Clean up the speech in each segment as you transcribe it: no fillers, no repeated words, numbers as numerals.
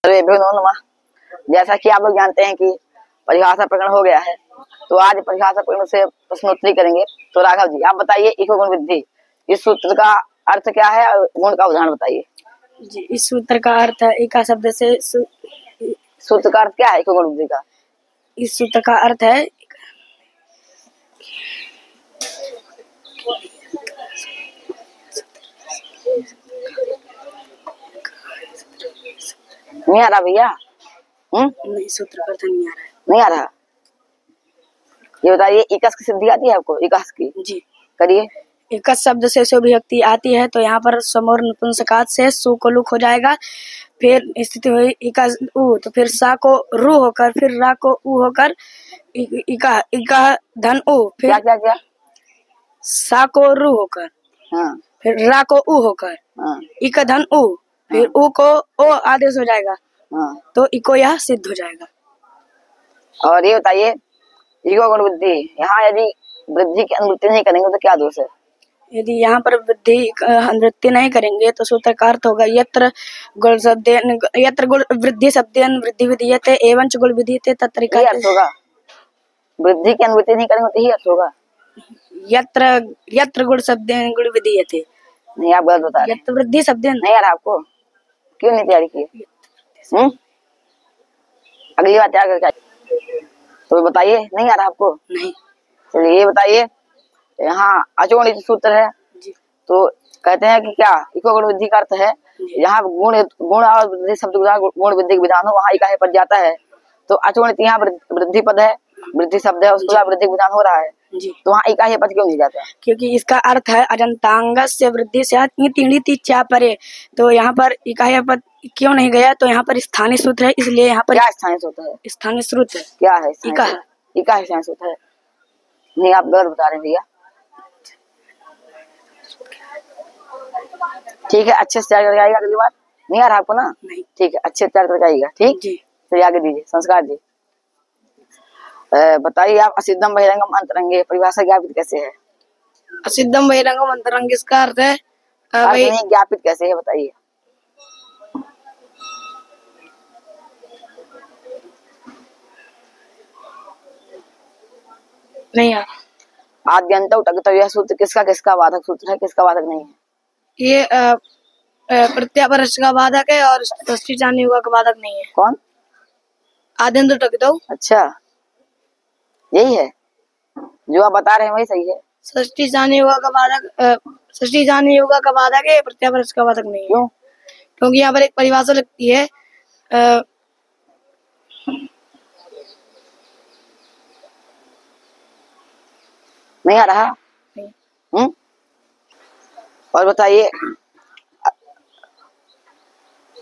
नमः। जैसा कि आप लोग जानते हैं कि परिभाषा प्रकरण हो गया है, तो आज परिभाषा प्रकरण से प्रश्नोत्तरी करेंगे। तो राघव जी, आप बताइए इको गुण वृद्धि, इस सूत्र का अर्थ क्या है और गुण का उदाहरण बताइए। जी, इस सूत्र का अर्थ है इका शब्द से सूत्र का अर्थ क्या है इको गुण वृद्धि का? इस सूत्र का अर्थ है नहीं आ रहा भैया? नहीं, सूत्र का अर्थ नहीं आ रहा है। नहीं आ रहा? ये बताइए, इकस की सिद्धि आती है आपको? इकस की जी, करिए। इकस शब्द से अभिव्यक्ति आती है, तो यहाँ पर समोर नपुंसकात से सु को लुक हो जाएगा, फिर स्थिति हुई इकस उ, तो फिर सा को रू होकर, फिर रा को उ होकर इका इका धन उ, फिर क्या क्या क्या? सा को रू होकर, हाँ फिर रा को उ होकर, हाँ इका धन उ, फिर उ को ओ आदेश हो जाएगा, हाँ। तो इको यह सिद्ध हो जाएगा। और ये बताइए, इको गुण वृद्धि, यहाँ यदि वृद्धि की अनुवृत्ति नहीं करेंगे तो क्या दोष है? यदि यहाँ पर वृद्धि नहीं करेंगे तो सूत्र का अर्थ होगा यत्र गुण वृद्धि शब्देन वृद्धि विधीयते एवं च गुण विधीयते तत्तरिका। ये अर्थ होगा, वृद्धि की अनुवृत्ति नहीं करेंगे तो यही अर्थ होगा। यत्र गुण शब्देन गुण विधीयते। नहीं, आप गलत बता रहे हैं। यत्र वृद्धि शब्देन नहीं आ रहा आपको? क्यों नहीं तैयारी की? अगली बार तैयार करके आइए। तो बताइए, नहीं आ रहा आपको? नहीं। चलिए ये बताइए, यहाँ अचोगुण सूत्र है, तो कहते हैं कि क्या इको गुण वृद्धि का अर्थ है यहाँ गुण और वृद्धि शब्द गुण वृद्धि के विधान हो, वहाँ इका है पद जाता है, तो अचोगुण यहाँ वृद्धि पद है, वृद्धि शब्द है, उसके बाद वृद्धि विधान हो रहा है, तो वहाँ इका है पद क्यों नहीं जाता? क्योंकि इसका अर्थ है अजंतांग से वृद्धि से तीड़ी चा परे, तो यहाँ पर इका है पद क्यों नहीं गया? तो यहाँ पर स्थानीय सूत्र है, इसलिए यहाँ पर क्या स्थानीय सूत्र है? स्थानीय सूत्र है, क्या है? इका है। इका है स्थानीय सूत्र है? नहीं, आप गलत बता रहे हैं भैया। ठीक है, अच्छे से तैयार करके आइएगा अगली बार। नहीं आ रहा आपको ना? नहीं। ठीक है, अच्छे से तैयार करके आइएगा। ठीक जी। चलिए आगे दीजिए। संस्कार जी, बताइए आप असिद्धम बहिरंगम अंतरंगे परिभाषा ज्ञापित कैसे है? असिद्धम बहिरंगम अंतरंग इसका अर्थ है नहीं, ज्ञापित कैसे है बताइए। नहीं यार, आद्यंत यह सूत्र किसका किसका बाधक सूत्र है, किसका बाधक नहीं है? ये प्रत्यापरश का बाधक है और षष्ठी जानी युगा का बाधक नहीं है। कौन? आद्यंत टकतो। अच्छा, यही है जो आप बता रहे हैं, वही सही है। षष्ठी जानी युगा का बाधक, षष्ठी जानी युगा का बाधक है, प्रत्यापरश का बाधक नहीं है। क्यों? क्योंकि यहाँ पर एक परिभाषा लगती है नहीं आ रहा? और बताइए,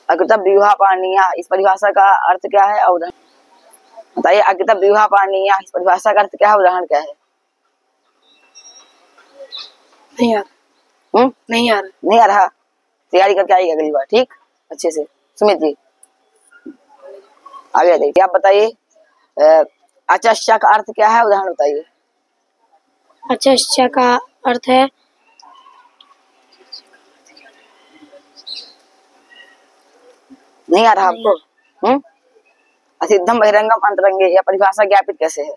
अकृतव विवाह पाणनीय, इस परिभाषा का अर्थ क्या है? उदाहरण बताइए। अकृतव विवाह पाणनीय, इस परिभाषा का अर्थ क्या है? उदाहरण क्या है? नहीं यार। नहीं यार। नहीं आ रहा? तैयारी करके आइएगा अगली बार, ठीक अच्छे से। सुमित जी आगे देखिए, आप बताइए अचश्य का अर्थ क्या है? उदाहरण बताइए। अचश्य का अर्थ है नहीं आ रहा आपको? असिद्धम बहिरंगम अंतरंगे, यह परिभाषा ज्ञापित कैसे है?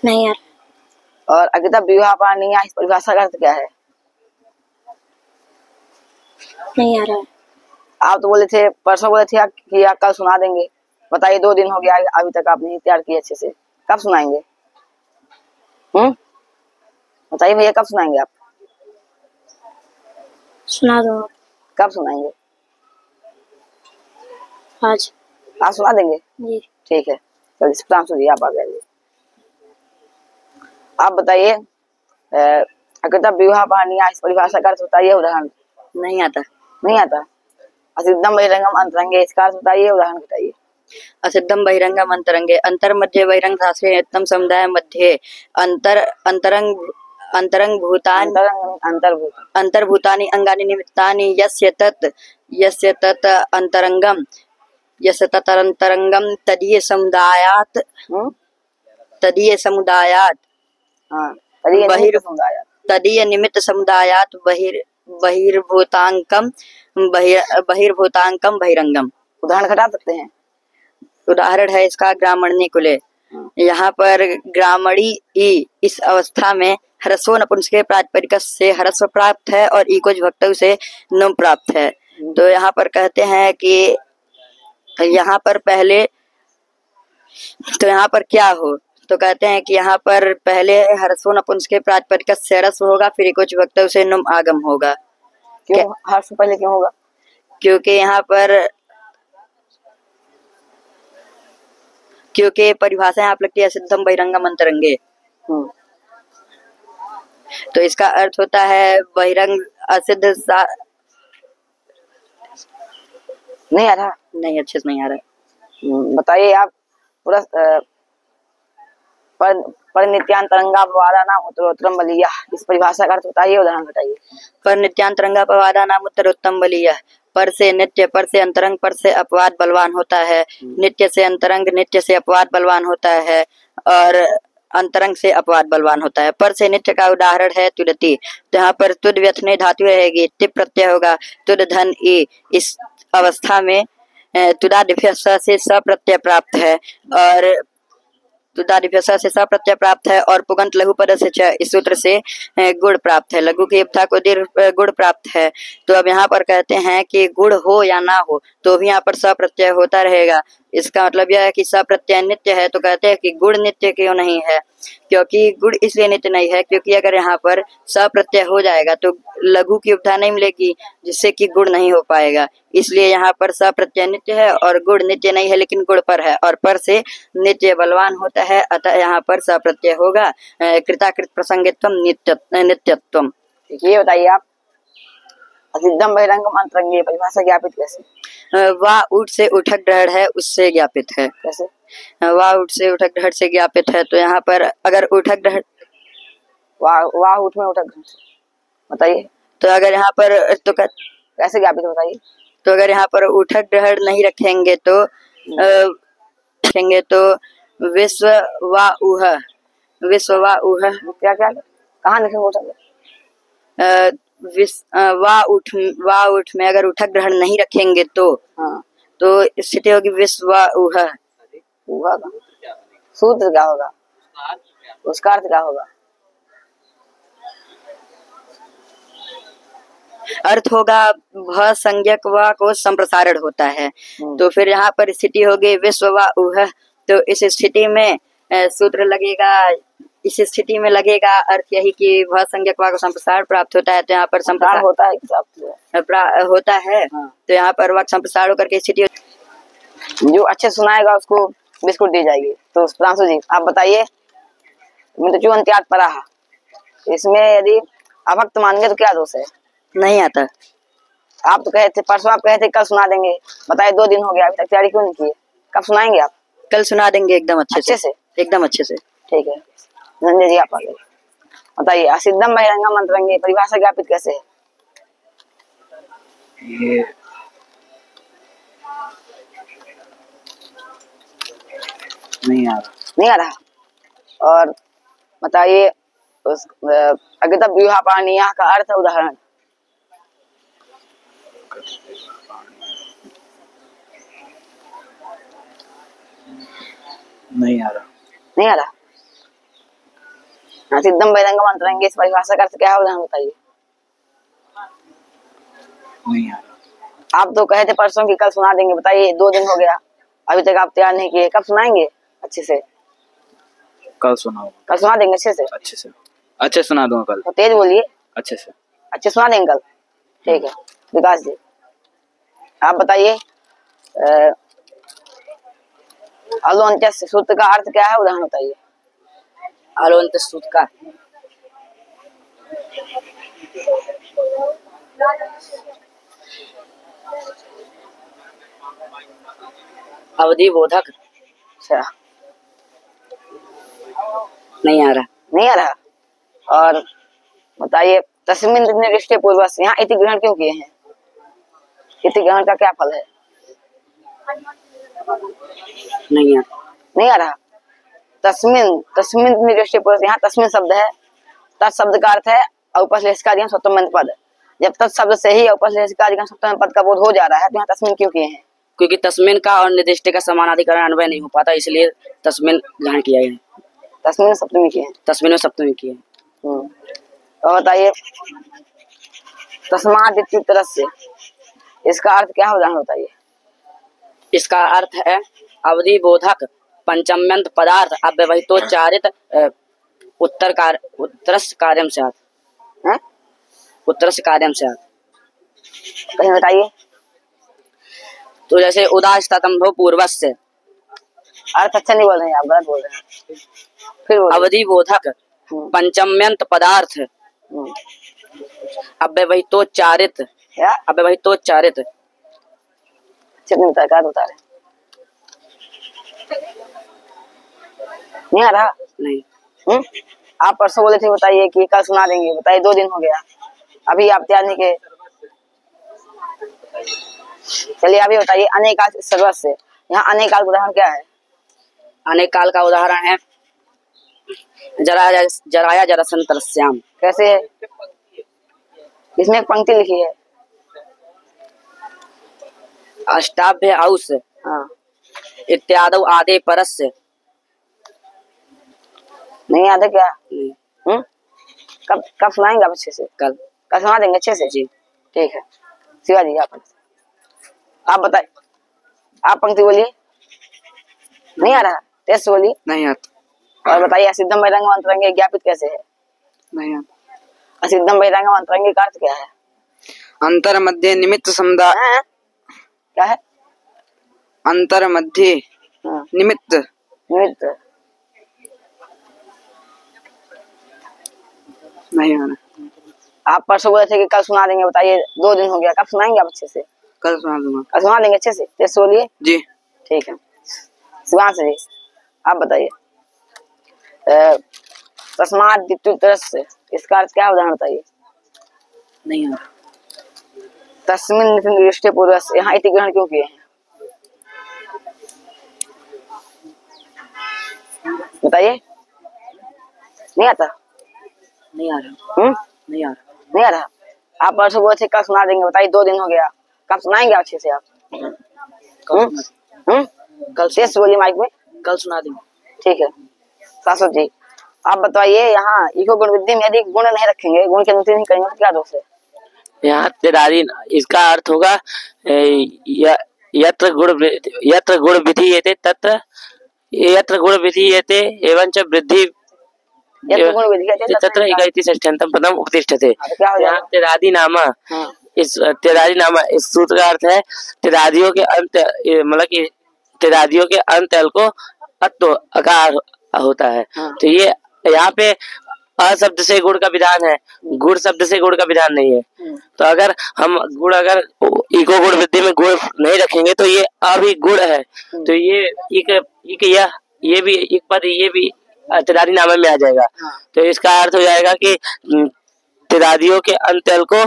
नहीं यार। और अकृतव विवाह पाणनीय, इस परिभाषा का अर्थ क्या है? नहीं आ रहा है। आप तो बोले थे, परसों बोले थे कि आप कल सुना देंगे। बताइए, 2 दिन हो गया अभी तक आप नहीं तैयार किए अच्छे से, कब सुनाएंगे? बताइए भैया, कब सुनाएंगे आप? सुना दो। कब सुनाएंगे? आज। आप सुना देंगे? जी ठीक है। चलिए सुप्रांशु जी, आप आ गए। आप बताइए अकृतव विवाह पाणनीय, इस परिभाषा का अर्थ बताइए। उदाहरण नहीं आता। नहीं आता? असिद्धम बहिरंगम अंतरंगे, इसका अर्थ बताइए, उदाहरण बताइए। असिद्धम बहिरंगम अंतरंगे, अंतर मध्य बहिरंग शास्त्रे उत्तम समुदाय मध्ये अंतरंग अंतर्भूतानि अंगानि निमित्तानि यस्य तत् अंतरंगम तदीय समुदायात् तदीय निमित्त समुदायात् बहिर्भूतांकम बहिर्भूतांकम बहिरंगम। उदाहरण घटा सकते हैं? उदाहरण है इसका ग्रामणी कुले। यहाँ पर ग्रामणी ई इस अवस्था में ह्रस्व नपुंसक प्रातिपदिक से ह्रस्व प्राप्त है और ई को विभक्तौ से नुम प्राप्त है। तो यहाँ पर कहते हैं कि यहाँ पर पहले तो यहाँ पर क्या हो, तो कहते हैं कि यहाँ पर पहले ह्रस्व नपुंसक प्रातिपदिक से ह्रस्व होगा, फिर ई को विभक्तौ से नुम आगम होगा। क्यों हर्ष पहले क्यों होगा? क्योंकि परिभाषा यहाँ लगती है सिद्धम बहिरंगम अंतरंगे। तो इसका अर्थ होता है बहिरंग असिद्ध नहीं आ रहा? नहीं, अच्छे से नहीं आ रहा। बताइए आप। पूरा पर नित्यांतरंगापवादा नाम उत्तरोत्तम बलीय, इस परिभाषा का अर्थ बताइए, उदाहरण बताइए। पर नित्यांतरंगापवादा नाम उत्तरोत्तम बलीय। पर से नित्य, पर से अंतरंग, पर से अपवाद बलवान होता है। नित्य से अंतरंग, नित्य से अपवाद बलवान होता है और अंतरंग से अपवाद बलवान होता है। पर से नित्य का उदाहरण है तुदति। तो यहाँ पर तुद व्यथने धातु रहेगी, टिप प्रत्यय होगा, तुद धन ई। इस अवस्था में तुदादिभ्य से स प्रत्यय प्राप्त है और तुदादिभ्य से स प्रत्यय प्राप्त है और पुगंत लघु पद से च, इस सूत्र से गुण प्राप्त है। लघु की उपधा को दीर्घ गुण प्राप्त है। तो अब यहाँ पर कहते हैं कि गुण हो या ना हो तो भी यहाँ पर स प्रत्यय होता रहेगा। इसका मतलब यह है कि स प्रत्यय नित्य है। तो कहते हैं कि गुण नित्य क्यों नहीं है, क्योंकि गुण इसलिए नित्य नहीं है क्योंकि अगर यहाँ पर स प्रत्यय हो जाएगा तो लघु की उपधा नहीं मिलेगी, जिससे कि गुण नहीं हो पाएगा। इसलिए यहाँ पर स प्रत्यय नित्य है और गुण नित्य नहीं है, लेकिन गुण पर है और पर से नित्य बलवान होता है, अतः यहाँ पर स प्रत्यय होगा। कृताकृत प्रसंगित्वम नित्यत्वम। ये बताइए आप, असिद्धम बहिरंगम अंतरंगे परिभाषा ज्ञापित कैसे? वाह ऊट से उठक ग्रहण है, उससे ज्ञापित है। कैसे? वाह ऊट से उठक ग्रहण से ज्ञापित है। तो यहाँ पर अगर उठक ग्रहण वाह ऊट में उठक ग्रहण बताइए। तो अगर यहाँ पर तो कैसे ज्ञापित बताइए? तो अगर यहाँ पर उठक ग्रहण नहीं रखेंगे तो विश्व वा उह क्या क्या कहाँ लिखेंगे उठक? वा उठ में अगर उठक ग्रहण नहीं रखेंगे तो तो स्थिति होगी विश्व उह। सूत्र क्या होगा, उसका अर्थ क्या होगा? अर्थ होगा भ संज्ञक व को संप्रसारण होता है। तो फिर यहाँ पर स्थिति होगी विश्व व उह। तो इस स्थिति में सूत्र लगेगा, इस स्थिति में लगेगा अर्थ यही कि भ संज्ञक व को संप्रसारण प्राप्त होता है। तो यहाँ पर संप्रसारण होता है तो यहाँ पर वाक्य संप्रसारण होकर के स्थिति जो अच्छे सुनाएगा उसको बिस्कुट दी जाएगी। तो प्रांशु जी आप बताइए, जो अंत्यात परा है इसमें यदि अभक्त मानेंगे तो क्या दोष है? नहीं आता। आप तो कहे थे परसों, आप कहे थे कल सुना देंगे, बताइए 2 दिन हो गया अभी तक तैयारी क्यों नहीं की? कब सुनाएंगे आप? कल सुना देंगे एकदम अच्छे से एकदम अच्छे से। ठीक है संजय जी आप आगे बताइए, असिद्धम बहिरंगम अंतरंगे परिभाषा ज्ञापित कैसे है? ये नहीं आ रहा। और बताइए उस अगत व्यूहापाणीय का अर्थ उदाहरण। नहीं आ रहा। सिद्धम बहिरंगम अंतरंगे इस परिभाषा का अर्थ क्या है, उदाहरण बताइए। नहीं आ रहा। आप तो कहे थे परसों की कल सुना देंगे, बताइए 2 दिन हो गया अभी तक आप तैयार नहीं किए, कब सुनाएंगे अच्छे से? कल सुनाऊंगा। कल सुना देंगे अच्छे से अच्छे सुना दूंगा कल। तो तेज बोलिए। अच्छे सुना देंगे कल। ठीक है विकास जी आप बताइए, अलोन्त्य सूत्र का अर्थ क्या है, उदाहरण बताइए। अलोन्त्य सूत्र का अवधि बोधक। अच्छा नहीं आ रहा। और बताइए तस्मिन निर्दिष्टे पूर्वस, यहाँ इति ग्रहण क्यों किए हैं? इति ग्रहण का क्या फल है? नहीं आ रहा। तस्मिन निर्दिष्टे पूर्वस, यहाँ तस्मिन शब्द है, तत् शब्द का अर्थ है औपश्लेषकादियां स्वतंत्र पद। जब तक शब्द से ही उपस्थित कार्य सप्तमी पद का बोध हो जा रहा है तो यहाँ तस्मिन क्यों किए हैं? क्योंकि तस्मिन का और निर्दिष्ट का समानाधिकरण अन्वय नहीं हो पाता, इसलिए तस्मिन ग्रहण किया है। तस्मिन सप्तमी किए हैं। तस्मिन में सप्तमी की है। तो बताइए तस्मात् इत्युत्तरस्य इसका अर्थ क्या हो जाना बताइए? इसका अर्थ है अवधि बोधक पंचम्यंत पदार्थ अव्यवहितोच्चारित उत्तरस्य कार्यम स्यात्। उत्तरस्य कार्यम स्यात् कहीं बताइए। तो जैसे उदास्ततंभो पूर्वस्य, अर्थ अच्छा नहीं बोल रहे हैं आप, गलत बोल रहे हैं, फिर बोलिए। अवधि बोधक पंचम्यंत पदार्थ अव्यवहितोच्चारित क्या? अव्यवहितोच्चारित नहीं बता क्या बता रहे? नहीं आ रहा? नहीं। आप परसों बोले थे बताइए कि कल सुना देंगे, बताइए 2 दिन हो गया, अभी आप तैयार नहीं के। चलिए अभी बताइए अनेकाल सर्वस्य, यहाँ अनेकाल का उदाहरण क्या है? अनेकाल का उदाहरण है जराया जरासंतरस्याम। कैसे है? इसमें एक पंक्ति लिखी है अष्टाभ्य औस इत्यादि आदे परस्य। नहीं याद है क्या? कब सुनाएंगे आप अच्छे से? कल सुना देंगे अच्छे से? जी ठीक है। शिवाजी आप बताइए, आप पंक्ति बोलिए। नहीं आ रहा? टेस्ट बोलिए। नहीं आता। और बताइए असिद्धम बहिरंगम अंतरंगे ज्ञापित कैसे है? नहीं आता। असिद्धम बहिरंगम अंतरंगे का अर्थ क्या है? अंतर मध्य निमित्त समुदाय। क्या है? अंतर मध्य निमित्त। निमित्त नहीं आना। आप परसों बोले थे कि कल सुना देंगे, बताइए 2 दिन हो गया, कब सुनाएंगे आप अच्छे से? कल सुना दूंगा। कल सुना देंगे अच्छे से? टेस्ट बोलिए। जी ठीक है। शिवांश जी आप बताइए तस्मात् इत्युत्तरस्य इसका अर्थ क्या उदाहरण बताइए? नहीं आ रहा। तस्मिन् निर्दिष्टे पूर्वस्य यहाँ इति ग्रहण क्यों किए हैं? बताइए। नहीं आता? नहीं आ रहा। नहीं आ रहा। नहीं आ रहा? आप परसों बोले थे कल सुना देंगे, बताइए 2 दिन हो गया, कब सुनाएंगे अच्छे से आप? कल टेस्ट बोलिए माइक में। कल सुना देंगे। ठीक है। शाश्वत जी आप बताइए यहाँ इको गुण विद्धि में यदि गुण नहीं रखेंगे, गुण की अनुमति नहीं करेंगे तो क्या दोष है? यहाँ तेदारी इसका अर्थ होगा यत्र गुण विधीयते तत्र यत्र गुण विधीयते एवं च वृद्धि तत्र इति षष्ठ्यन्तं पदम उपतिष्ठते। यहाँ तेदादी नाम इस सूत्र का अर्थ है तेदादियों के अंत, मतलब कि तेदादियों के अंत अल को अत्व अकार होता है। तो ये यहाँ पे अ शब्द से गुण का विधान है, गुण शब्द से गुण का विधान नहीं है। तो अगर हम गुण अगर इको गुण वृद्धि में गुण नहीं रखेंगे तो ये अभी गुण है, तो ये भी एक पद ये भी तेदादी नाम में आ जाएगा। तो इसका अर्थ हो जाएगा कि तेदादियों के अंतल को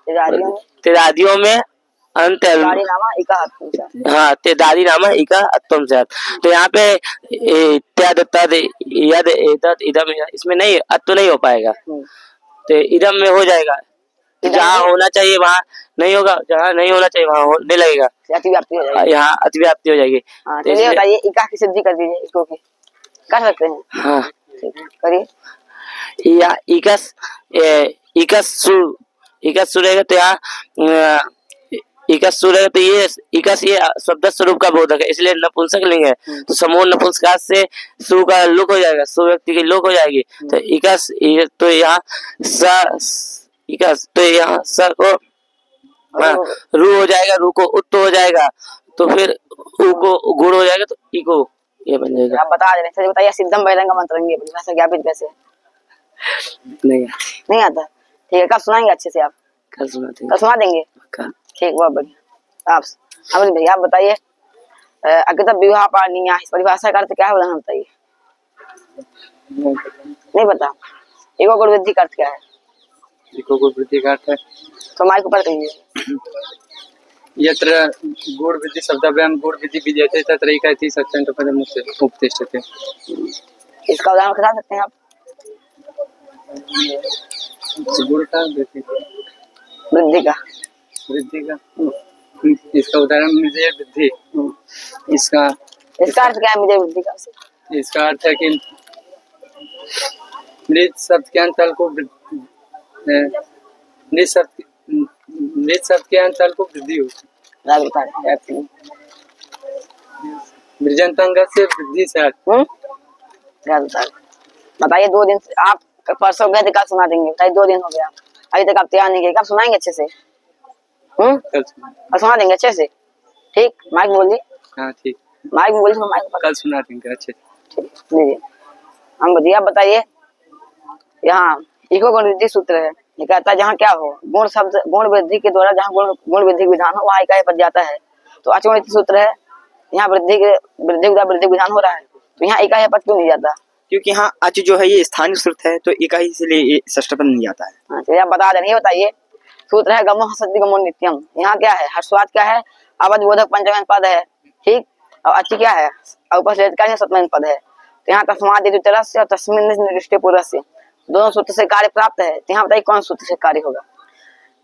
तेदादियों में अंतल हाँ तेदादी नाम इका अत्वम से। तो यहाँ पे त्यद तद यद एतद इदम इसमें नहीं अत्व नहीं हो पाएगा, तो इदम में हो जाएगा। जहाँ होना चाहिए वहाँ नहीं होगा, जहाँ नहीं होना चाहिए वहाँ होने लगेगा, यहाँ अतिव्याप्ति हो जाएगी। चलिए बताइए इका की सिद्धि कर दीजिए, इसको की कर सकते हैं? हाँ करिए। या इकस रहेगा तो यहाँ इकस रहेगा तो ये इकस ये शब्द स्वरूप का बोधक है, इसलिए नपुंसक लिंग है। तो समूह नपुंसक से सु का लुक हो जाएगा, सु व्यक्ति की लुक हो जाएगी। तो इकस तो यहाँ इकस तो यहाँ स को रू हो जाएगा, रू को उत्त हो जाएगा, तो फिर उ को गुण हो जाएगा, तो इको ये बन जाएगा। आप बता रहे हैं, बताइए सिद्धम बहिरंगम अंतरंगे भाषा ज्ञापित कैसे? नहीं आता। ठीक है, कब सुनाएंगे अच्छे से आप? कल सुनाते हैं। कल सुना देंगे? ठीक, बहुत बढ़िया। आप भैया आप बताइए अगत विवाह पाणिया इस परिभाषा का अर्थ क्या है, उदाहरण बताइए। नहीं पता? इको गुण वृद्धि का अर्थ क्या है? इको गुण वृद्धि का अर्थ है तो माइक ऊपर कहिए। यत्र गुण विधि शब्दाभ्याम गुण विधि विद्यते तत्र इति षष्ठ्यन्तं पदम उपतिष्ठते। इसका उदाहरण बता सकते हैं आप? गुण का देते वृद्धि का। वृद्धि का इसका उदाहरण मुझे वृद्धि। इसका अर्थ क्या है मुझे वृद्धि का? इसका अर्थ है कि मृत शब्द के अंतल को मृत शब्द के अंतल को वृद्धि होती है। वृजंतंग से वृद्धि से बताइए 2 दिन से आप परसों गए थे, कल सुना देंगे। बताइए 2 दिन हो गया अभी तक आप तैयार नहीं किए, कब सुनाएंगे अच्छे से? कल सुना देंगे अच्छे से। ठीक, माइक बोलिए। हाँ ठीक, माइक में बोलिए। माइक कल सुना देंगे अच्छे से। ठीक दीजिए हम बताइए। आप बताइए यहाँ इको गुण वृद्धि सूत्र है, ये कहता है जहाँ क्या हो गुण शब्द गुण वृद्धि के द्वारा जहाँ गुण वृद्धि विधान हो वहाँ इकाई पद जाता है। तो अचूर्ण सूत्र है, यहाँ वृद्धि विधान हो रहा है तो यहाँ इकाई पद क्यों नहीं जाता? क्योंकि यहाँ अच जो है ये स्थानीय सूत्र है तो इकाई इसलिए षष्ठ पद नहीं आता है। अच्छा आप बता दें, बताइए सूत्र है गमो हसति गमो नित्यम। यहाँ क्या है? हर्षवाद क्या है? अवधि बोधक पंचम पद है। ठीक, और अच्छी क्या है? उपसर्ग का सप्तम पद है। तो यहाँ तस्माद तरस्य और तस्मिन् निर्दिष्टे पूर्वस्य दोनों सूत्र से कार्य प्राप्त है। तो यहाँ बताइए कौन सूत्र से कार्य होगा?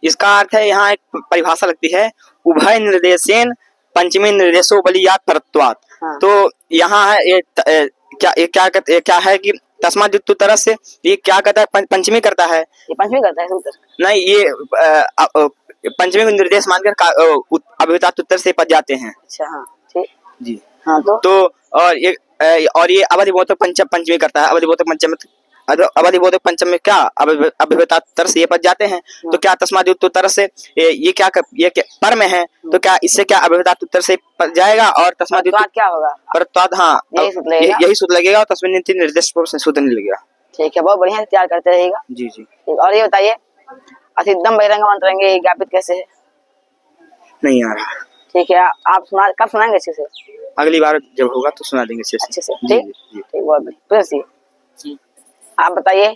इसका अर्थ है यहाँ एक परिभाषा लगती है उभय निर्देशेन पंचमी निर्देशो बलियात परत्वात्। हाँ। तो यहाँ है क्या है कि तस्माद तरह से ये क्या करता है? पंचमी करता है। ये पंचमी करता है सूत्र? नहीं, ये पंचमी को निर्देश मानकर अभिहितात् उत्तर से पद जाते हैं। अच्छा हाँ ठीक जी हाँ। तो और ये अवधि बोधक पंचमी करता है। अवधि बोधक पंचम में क्या अभिहितात् उत्तर से ये पद जाते हैं। तो क्या तस्माद उत्तर से ये क्या पर में है तो क्या इससे क्या अभिहितात् उत्तर से पद जाएगा और तस्माद क्या होगा? परत्वाद। हाँ यही सूत्र लगेगा और तस्मिन् निर्देश सूत्र नहीं लगेगा। ठीक है, बहुत बढ़िया तैयार करते रहेगा। जी जी। और ये बताइए असिद्धम बहिरंगम अंतरंगे ज्ञापित कैसे है? नहीं आ रहा। ठीक है, आप कब सुनाएंगे अच्छे से? अगली बार जब होगा तो सुना देंगे अच्छे से। ठीक ठीक, बहुत बढ़िया। आप बताइए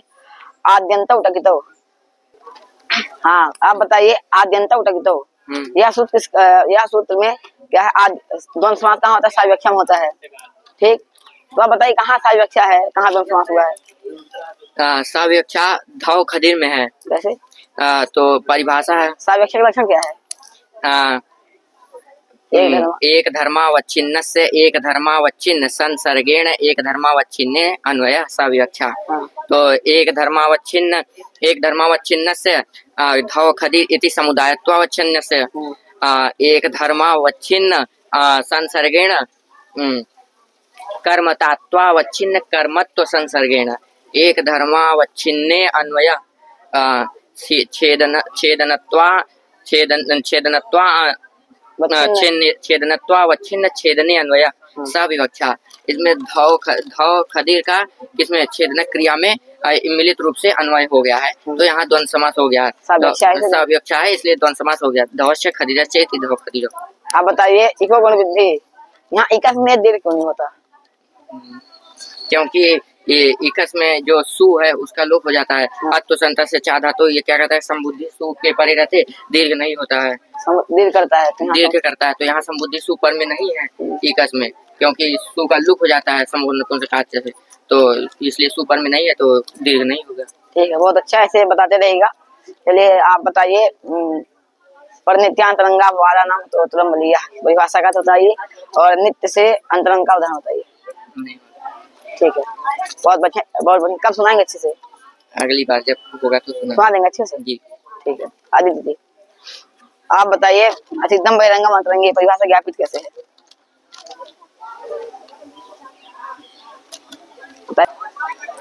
आद्यंत उटकितो। हाँ आप बताइए आद्यंत उटकितो यह सूत्र में क्या है? द्वंद्व समास कहाँ होता है? साव्यख्या में होता है। ठीक, तो आप बताइए कहाँ साव्यख्या है, कहाँ द्वंद्व समास हुआ है? साव्यख्या धौ खदीर में है। कैसे? तो परिभाषा है। साव्यख्या का लक्षण क्या है? एक धर्मावच्छिन्न से एक धर्मावच्छिन्न संसर्गेण एक धर्मावच्छिन्ने अन्वय साव्यख्या। तो एक धर्मावच्छिन्न से धौ खदीर इति समुदायत्वावच्छिन्न से एक धर्मावच्छिन्न संसर्गेण कर्मतात्वावच्छिन्न कर्मत्व संसर्गेण एक धर्मावच्छिन्ने अन्वय छेदनत्वावच्छिन्न छेदने अन्वय सविवक्षा। इसमें धौ खदीर का इसमें छेदन क्रिया में मिलित रूप से अन्वय हो गया है तो यहाँ द्वंद्व समास हो गया। सविवक्षा है इसलिए द्वंद्व समास हो गया। धवश्य खदीर चेत धौ खदीर। आप बताइए इको गुण वृद्धि यहाँ इकस में दीर्घ क्यों नहीं होता? क्योंकि ये इकस में जो सु है उसका लोप हो जाता है। अत्व संतर से चाह धातु ये क्या कहता है? संबुद्धि सु के परे रहते दीर्घ नहीं होता है, दीर्घ करता है। तो यहाँ संबुद्धि सु पर में नहीं है इकस में, क्योंकि सु का लुप हो जाता है से तो इसलिए सु पर में नहीं है तो दीर्घ नहीं होगा। ठीक है, बहुत अच्छा, ऐसे बताते रहेगा। चलिए आप बताइए पर नित्यांतरंगा वाला नाम तो उत्तरम बलिया परिभाषा का बताइए और नित्य से अंतरंग का उदाहरण बताइए। ठीक है, बहुत बढ़िया। कब सुनाएंगे अच्छे से? अगली बार जब होगा तो सुना देंगे अच्छे से। जी ठीक है। आदित्य जी आप बताइए असिद्धम बहिरंगम अंतरंगे परिभाषा ज्ञापित कैसे है?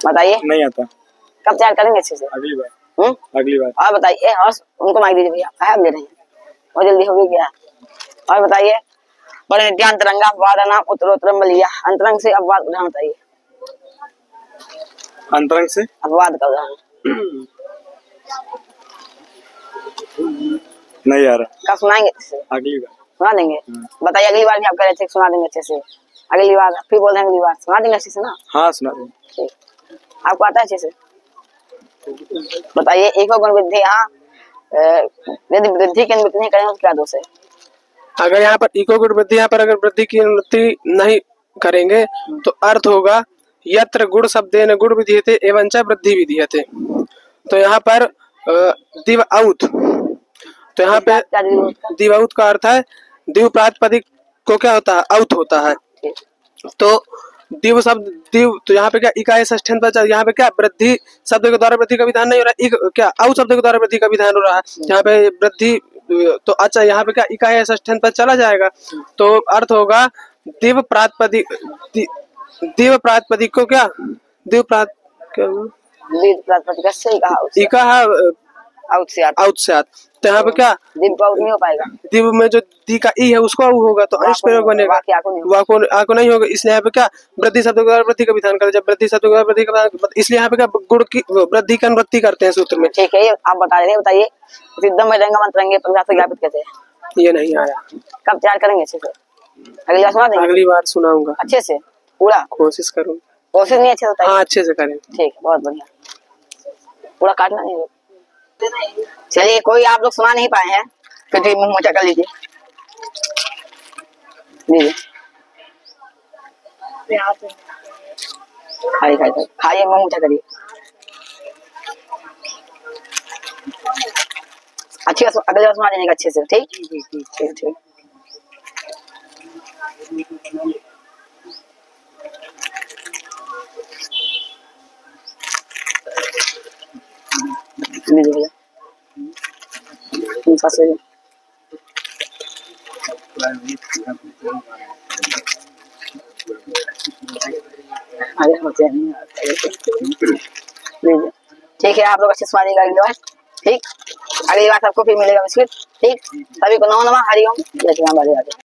बताइए। नहीं आता। कब तैयार करेंगे अच्छे से? अगली बार। अगली बार। और बताइए, और उनको माइक दीजिए भैया, आप ले रहे हैं बहुत जल्दी हो गया। और बताइए पर नित्यांतरंगा वादा नाम उत्तरोत्तरम बलिया अंतरंग से अपवाद उदाहरण बताइए। अंतरंग से अपवाद का उदाहरण नहीं आ रहा। कब सुनाएंगे? अगली बार सुना देंगे। बताइए अगली बार भी आप कह रहे थे सुना देंगे अच्छे से। अगली बार फिर बोल रहे हैं अगली बार सुना देंगे अच्छे से ना? हाँ सुना देंगे। ठीक, आपको आता है अच्छे से? बताइए एको गुण वृद्धि यहाँ यदि वृद्धि की अनुमति नहीं करें तो क्या दोष है? अगर यहाँ पर इको गुण वृद्धि यहाँ पर अगर वृद्धि की अनुमति नहीं करेंगे तो अर्थ होगा यत्र गुण शब्देन गुण विधीयते एवं च वृद्धि विधीयते। तो यहाँ पर दिव आउत तो यहाँ पे दिवौत का अर्थ है दिव प्रातिपदिक को क्या होता है, औत होता है। तो दिव शब्द दिव, तो यहाँ पे क्या इकाई षष्ठ्यंत पर, यहाँ पे क्या वृद्धि शब्द के द्वारा वृद्धि का विधान नहीं हो रहा है, क्या औ शब्द के द्वारा वृद्धि का विधान हो रहा है। यहाँ पे वृद्धि तो अच्छा यहाँ पे क्या इकाई षष्ठ्यंत पर चला जाएगा, तो अर्थ होगा दिव प्रातिपदिक, दिव प्रातिपदिक को क्या दिव प्रातिपदिक से इका आउट से आता, औत से आता। तो यहाँ पे क्या दिव का नहीं हो पाएगा, दिव में जो दी का ई है उसको ऊ होगा, तो अंश प्रयोग बनेगा, वाको नहीं होगा। इसलिए यहाँ पे क्या वृद्धि शब्द के द्वारा वृद्धि का विधान करते, जब वृद्धि शब्द के द्वारा वृद्धि का, इसलिए यहाँ पे क्या गुण की वृद्धि की अनुवृत्ति करते हैं सूत्र में। ठीक है, ये आप बता रहे हैं, बताइए सिद्धम में रंग मंत्रंगे परिभाषा से ज्ञापित कैसे है? ये नहीं आया, कब तैयार करेंगे अच्छे से? अगली बार सुना देंगे, अगली बार सुनाऊंगा अच्छे से पूरा, कोशिश करूँ। कोशिश नहीं अच्छे से, हाँ अच्छे से करें। ठीक, बहुत बढ़िया, पूरा काटना नहीं। चलिए, कोई आप लोग सुना नहीं पाए हैं फिर भी मुंह मोचा कर लीजिए, खाइए, मुंह मोचा करिए। अच्छी बात, अगली बार सुना देंगे अच्छे से, ठीक ठीक ठीक। लीजिए ठीक है, आप लोग अच्छे सुना देगा अगली बार, ठीक। अगली बार सबको फिर मिलेगा बिस्किट, ठीक। सभी को नमो नमः, हरिओम, जय श्री राम, राधे राधे।